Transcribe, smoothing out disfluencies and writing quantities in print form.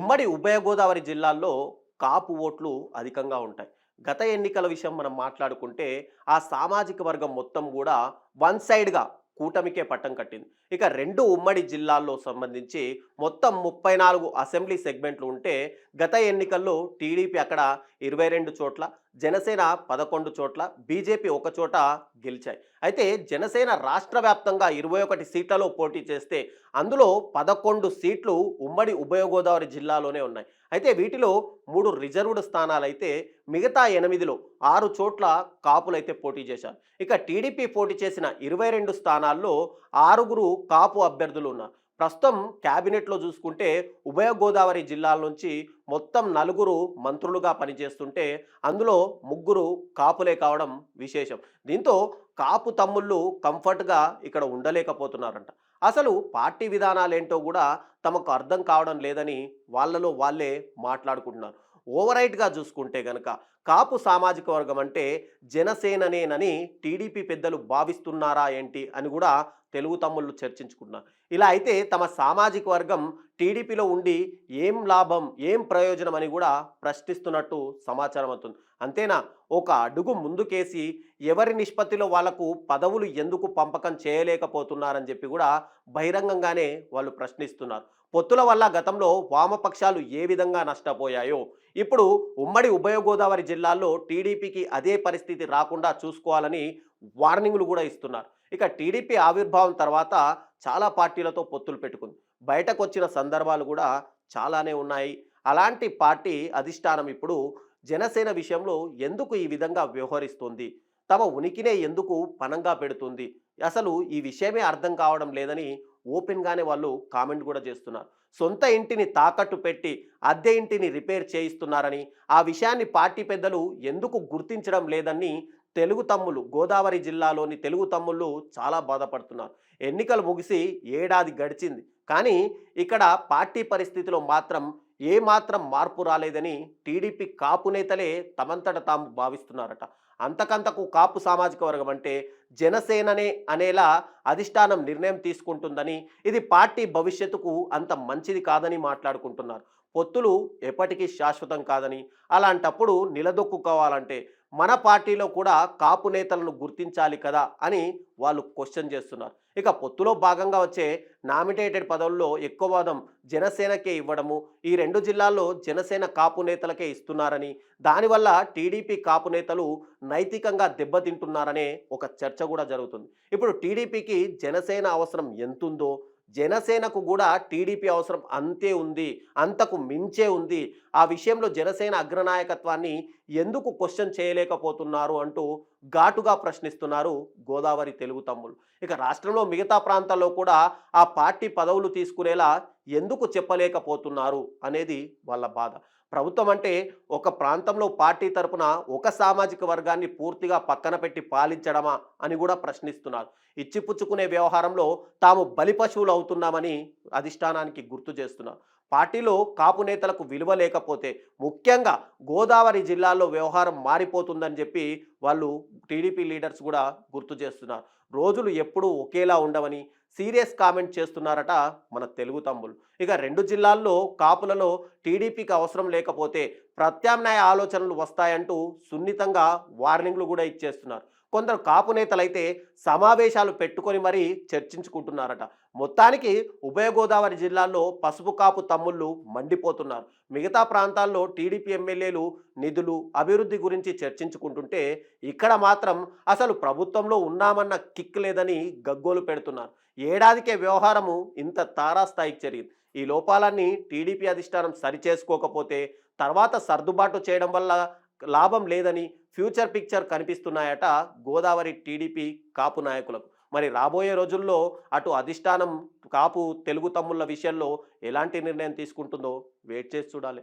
ఉమ్మడి ఉభయ గోదావరి జిల్లాల్లో కాపు ఓట్లు అధికంగా ఉంటాయి. గత ఎన్నికల విషయం మనం మాట్లాడుకుంటే ఆ సామాజిక వర్గం మొత్తం కూడా వన్ సైడ్‌గా కూటమికే పట్టం కట్టింది. ఇక 2 ఉమ్మడి జిల్లాల్లో సంబంధించి మొత్తం 34 అసెంబ్లీ సెగ్మెంట్లు ఉంటే గత ఎన్నికల్లో టీడీపీ అక్కడ 22 చోట్ల, జనసేన 11 చోట్ల, బీజేపీ ఒక చోట గెలిచాయి. అయితే జనసేన రాష్ట్ర వ్యాప్తంగా 21 సీట్లలో పోటీ చేస్తే అందులో 11 సీట్లు ఉమ్మడి ఉభయ గోదావరి జిల్లాలోనే ఉన్నాయి. అయితే వీటిలో 3 రిజర్వ్డ్ స్థానాలైతే మిగతా 8లో 6 చోట్ల కాపులైతే పోటీ చేశారు. ఇక టీడీపీ పోటీ చేసిన 22 స్థానాల్లో 6గురు కాపు అభ్యర్థులు ఉన్నారు. ప్రస్తుతం క్యాబినెట్‌లో చూసుకుంటే ఉభయ గోదావరి జిల్లాల నుంచి మొత్తం 4 మంత్రులుగా పనిచేస్తుంటే అందులో 3 కాపులే కావడం విశేషం. దీంతో కాపు తమ్ముళ్ళు కంఫర్ట్‌గా ఇక్కడ ఉండలేకపోతున్నారంట. అసలు పార్టీ విధానాలేంటో కూడా తమకు అర్థం కావడం లేదని వాళ్ళలో వాళ్ళే మాట్లాడుకుంటున్నారు. ఓవరైట్‌గా చూసుకుంటే గనక కాపు సామాజిక వర్గం అంటే జనసేననేనని టీడీపీ పెద్దలు భావిస్తున్నారా ఏంటి అని కూడా తెలుగు తమ్ముళ్ళు చర్చించుకున్నారు. ఇలా అయితే తమ సామాజిక వర్గం టీడీపీలో ఉండి ఏం లాభం, ఏం ప్రయోజనం అని కూడా ప్రశ్నిస్తున్నట్టు సమాచారం అవుతుంది. అంతేనా, ఒక అడుగు ముందుకేసి ఎవరి నిష్పత్తిలో వాళ్లకు పదవులు ఎందుకు పంపకం చేయలేకపోతున్నారని చెప్పి కూడా బహిరంగంగానే వాళ్ళు ప్రశ్నిస్తున్నారు. పొత్తుల వల్ల గతంలో వామపక్షాలు ఏ విధంగా నష్టపోయాయో ఇప్పుడు ఉమ్మడి ఉభయ గోదావరి జిల్లాల్లో టీడీపీకి అదే పరిస్థితి రాకుండా చూసుకోవాలని వార్నింగ్లు కూడా ఇస్తున్నారు. ఇక టీడీపీ ఆవిర్భావం తర్వాత చాలా పార్టీలతో పొత్తులు పెట్టుకుంది. బయటకు వచ్చిన సందర్భాలు కూడా చాలానే ఉన్నాయి. అలాంటి పార్టీ అధిష్టానం ఇప్పుడు జనసేన విషయంలో ఎందుకు ఈ విధంగా వ్యవహరిస్తుంది, తమ ఉనికినే ఎందుకు పణంగా పెడుతుంది, అసలు ఈ విషయమే అర్థం కావడం లేదని ఓపెన్గానే వాళ్ళు కామెంట్ కూడా చేస్తున్నారు. సొంత ఇంటిని తాకట్టు పెట్టి అద్దె ఇంటిని రిపేర్ చేయిస్తున్నారని, ఆ విషయాన్ని పార్టీ పెద్దలు ఎందుకు గుర్తించడం లేదని తెలుగు తమ్ముళ్ళు, గోదావరి జిల్లాలోని తెలుగు తమ్ముళ్ళు చాలా బాధపడుతున్నారు. ఎన్నికలు ముగిసి ఏడాది గడిచింది, కానీ ఇక్కడ పార్టీ పరిస్థితిలో మాత్రం ఏమాత్రం మార్పు రాలేదని టీడీపీ కాపు నేతలే తమంతట తాము భావిస్తున్నారట. అంతకంతకు కాపు సామాజిక వర్గం అంటే జనసేననే అనేలా అధిష్టానం నిర్ణయం తీసుకుంటుందని, ఇది పార్టీ భవిష్యత్తుకు అంత మంచిది కాదని మాట్లాడుకుంటున్నారు. పొత్తులు ఎప్పటికీ శాశ్వతం కాదని, అలాంటప్పుడు నిలదొక్కుకోవాలంటే మన పార్టీలో కూడా కాపు నేతలను గుర్తించాలి కదా అని వాళ్ళు క్వశ్చన్ చేస్తున్నారు. ఇక పొత్తులో భాగంగా వచ్చే నామినేటెడ్ పదవుల్లో ఎక్కువ వాదం జనసేనకే ఇవ్వడము, ఈ 2 జిల్లాల్లో జనసేన కాపు నేతలకే ఇస్తున్నారని, దానివల్ల టీడీపీ కాపు నేతలు నైతికంగా దెబ్బతింటున్నారనే ఒక చర్చ కూడా జరుగుతుంది. ఇప్పుడు టీడీపీకి జనసేన అవసరం ఎంతుందో జనసేనకు కూడా టీడీపీ అవసరం అంతే ఉంది, అంతకు మించే ఉంది. ఆ విషయంలో జనసేన అగ్రనాయకత్వాన్ని ఎందుకు క్వశ్చన్ చేయలేకపోతున్నారు అంటూ ఘాటుగా ప్రశ్నిస్తున్నారు గోదావరి తెలుగు తమ్ముళ్ళు. ఇక రాష్ట్రంలో మిగతా ప్రాంతాల్లో కూడా ఆ పార్టీ పదవులు తీసుకునేలా ఎందుకు చెప్పలేకపోతున్నారు అనేది వాళ్ళ బాధ. ప్రభుత్వం అంటే ఒక ప్రాంతంలో పార్టీ తరపున ఒక సామాజిక వర్గాన్ని పూర్తిగా పక్కన పెట్టి పాలించడమా అని కూడా ప్రశ్నిస్తున్నారు. ఇచ్చిపుచ్చుకునే వ్యవహారంలో తాము బలిపశువులు అవుతున్నామని అధిష్టానానికి గుర్తు చేస్తున్నారు. పార్టీలో కాపు నేతలకు విలువ లేకపోతే ముఖ్యంగా గోదావరి జిల్లాలో వ్యవహారం మారిపోతుందని చెప్పి వాళ్ళు టీడీపీ లీడర్స్ కూడా గుర్తు చేస్తున్నారు. రోజులు ఎప్పుడూ ఒకేలా ఉండవని సీరియస్ కామెంట్ చేస్తున్నారట మన తెలుగు తమ్ముళ్ళు. ఇక 2 జిల్లాల్లో కాపులలో టీడీపీకి అవసరం లేకపోతే ప్రత్యామ్నాయ ఆలోచనలు వస్తాయంటూ సున్నితంగా వార్నింగ్లు కూడా ఇచ్చేస్తున్నారు. కొందరు కాపు నేతలైతే సమావేశాలు పెట్టుకొని మరీ చర్చించుకుంటున్నారట. మొత్తానికి ఉభయ గోదావరి జిల్లాల్లో పసుపు కాపు తమ్ముళ్ళు మండిపోతున్నారు. మిగతా ప్రాంతాల్లో టీడీపీ ఎమ్మెల్యేలు నిధులు, అభివృద్ధి గురించి చర్చించుకుంటుంటే ఇక్కడ మాత్రం అసలు ప్రభుత్వంలో ఉన్నామన్న కిక్ లేదని గగ్గోలు పెడుతున్నారు. ఏడాదికే వ్యవహారము ఇంత తారాస్థాయికి జరిగింది. ఈ లోపాలన్నీ టీడీపీ అధిష్టానం సరిచేసుకోకపోతే తర్వాత సర్దుబాటు చేయడం వల్ల లాభం లేదని ఫ్యూచర్ పిక్చర్ కనిపిస్తున్నాయట గోదావరి టీడీపీ కాపు నాయకులకు. మరి రాబోయే రోజుల్లో అటు అధిష్టానం కాపు తెలుగు తమ్ముళ్ళ విషయంలో ఎలాంటి నిర్ణయం తీసుకుంటుందో వెయిట్ చేసి చూడాలి.